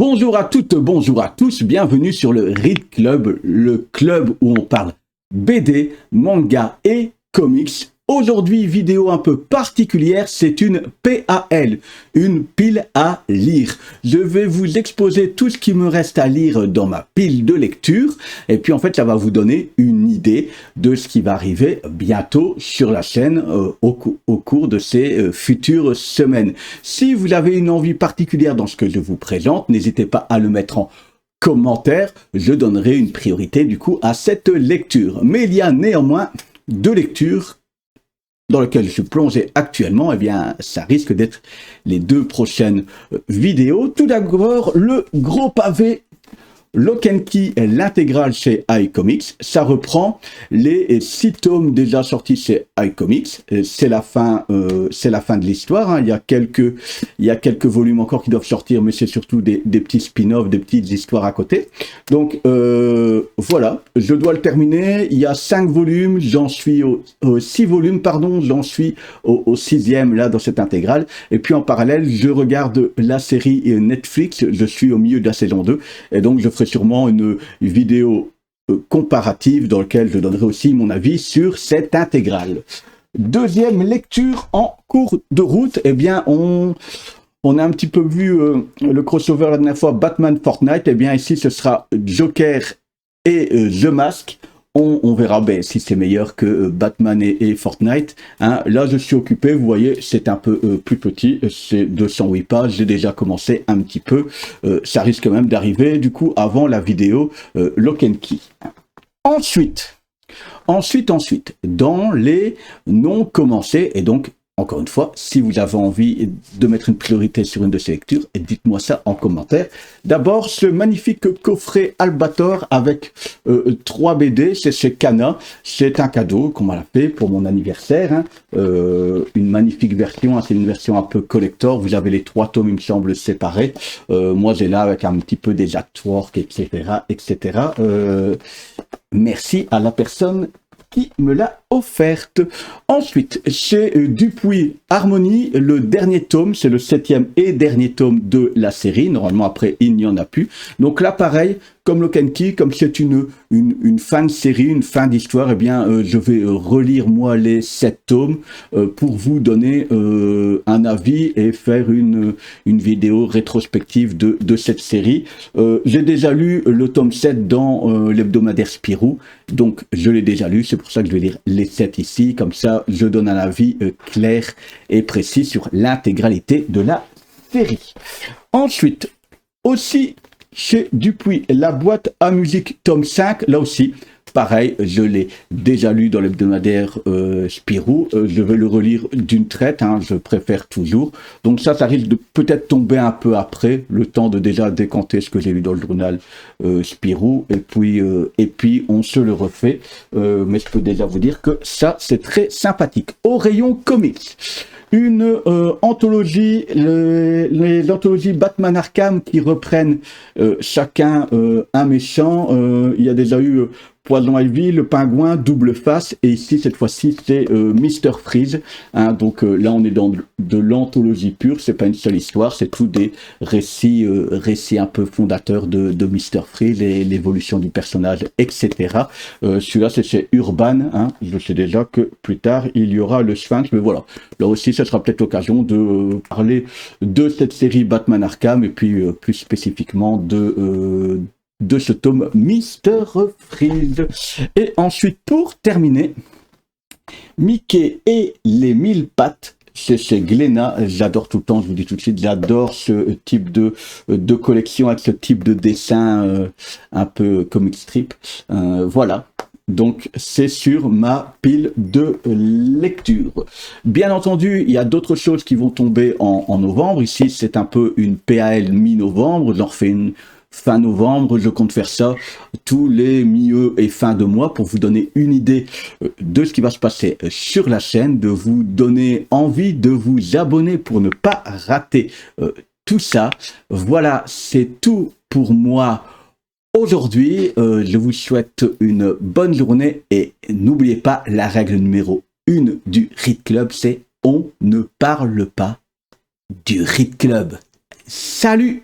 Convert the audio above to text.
Bonjour à toutes, bonjour à tous, bienvenue sur le Read Club, le club où on parle BD, manga et comics. Aujourd'hui, vidéo un peu particulière, c'est une PAL, une pile à lire. Je vais vous exposer tout ce qui me reste à lire dans ma pile de lecture. Et puis en fait, ça va vous donner une idée de ce qui va arriver bientôt sur la chaîne au cours de ces futures semaines. Si vous avez une envie particulière dans ce que je vous présente, n'hésitez pas à le mettre en commentaire. Je donnerai une priorité du coup à cette lecture. Mais il y a néanmoins deux lectures dans lequel je suis plongé actuellement, eh bien, ça risque d'être les deux prochaines vidéos. Tout d'abord, le gros pavé Lock and Key, l'intégrale chez iComics, ça reprend les 6 tomes déjà sortis chez iComics. C'est la fin de l'histoire. Hein. Il y a quelques volumes encore qui doivent sortir, mais c'est surtout des petits spin-offs, des petites histoires à côté. Donc voilà, je dois le terminer. Il y a 5 volumes, j'en suis au 6 volumes, pardon, j'en suis au 6e là dans cette intégrale. Et puis en parallèle, je regarde la série Netflix. Je suis au milieu de la saison 2, et donc je ferai sûrement une vidéo comparative dans laquelle je donnerai aussi mon avis sur cette intégrale. Deuxième lecture en cours de route, eh bien on a un petit peu vu le crossover la dernière fois Batman Fortnite, eh bien ici ce sera Joker et The Mask. On verra si c'est meilleur que Batman et Fortnite. Hein. Là, je suis occupé, vous voyez, c'est un peu plus petit, c'est 208 pages, j'ai déjà commencé un petit peu. Ça risque même d'arriver, du coup, avant la vidéo Lock and Key. Ensuite, dans les non commencés, et donc, encore une fois, si vous avez envie de mettre une priorité sur une de ces lectures, dites-moi ça en commentaire. D'abord, ce magnifique coffret Albator avec 3 BD, c'est chez Kana. C'est un cadeau qu'on m'a fait pour mon anniversaire. Hein. Une magnifique version, hein. C'est une version un peu collector. Vous avez les 3 tomes, il me semble, séparés. Moi, j'ai là avec un petit peu des artworks, etc. etc. Merci à la personne qui me l'a offerte. Ensuite, chez Dupuis Harmonie, le dernier tome, c'est le 7e et dernier tome de la série. Normalement, après, il n'y en a plus. Donc là, pareil, comme Lock and Key, comme c'est une fin de série, une fin d'histoire, eh bien, je vais relire, moi, les 7 tomes pour vous donner un avis et faire une vidéo rétrospective de cette série. J'ai déjà lu le tome 7 dans l'hebdomadaire Spirou, donc je l'ai déjà lu, c'est pour ça que je vais lire les 7 ici, comme ça je donne un avis clair et précis sur l'intégralité de la série. Ensuite, aussi chez Dupuis, la boîte à musique tome 5, là aussi, pareil, je l'ai déjà lu dans l'hebdomadaire Spirou, je vais le relire d'une traite, hein, je préfère toujours. Donc ça risque de peut-être tomber un peu après, le temps de déjà décanter ce que j'ai lu dans le journal Spirou, et puis on se le refait. Mais je peux déjà vous dire que ça, c'est très sympathique. Au rayon comics, une anthologie, les anthologies Batman Arkham qui reprennent chacun un méchant. Il y a déjà eu Poison Ivy, le Pingouin, Double Face, et ici cette fois-ci c'est Mr Freeze. Hein, donc là on est dans de l'anthologie pure, c'est pas une seule histoire, c'est tout des récits un peu fondateurs de Mr Freeze et l'évolution du personnage, etc. Celui-là c'est chez Urban, hein, je sais déjà que plus tard il y aura le Sphinx, mais voilà, là aussi ça sera peut-être l'occasion de parler de cette série Batman Arkham et puis plus spécifiquement de ce tome Mr Freeze. Et ensuite, pour terminer, Mickey et les 1000 pattes, c'est chez Glénat. J'adore tout le temps, je vous dis tout de suite, j'adore ce type de collection avec ce type de dessin un peu comic strip. Voilà. Donc, c'est sur ma pile de lecture. Bien entendu, il y a d'autres choses qui vont tomber en novembre. Ici, c'est un peu une PAL mi-novembre. J'en refais une fin novembre, je compte faire ça tous les milieux et fin de mois pour vous donner une idée de ce qui va se passer sur la chaîne, de vous donner envie de vous abonner pour ne pas rater tout ça. Voilà, c'est tout pour moi aujourd'hui. Je vous souhaite une bonne journée et n'oubliez pas la règle numéro 1 du Read Club, c'est on ne parle pas du Read Club. Salut!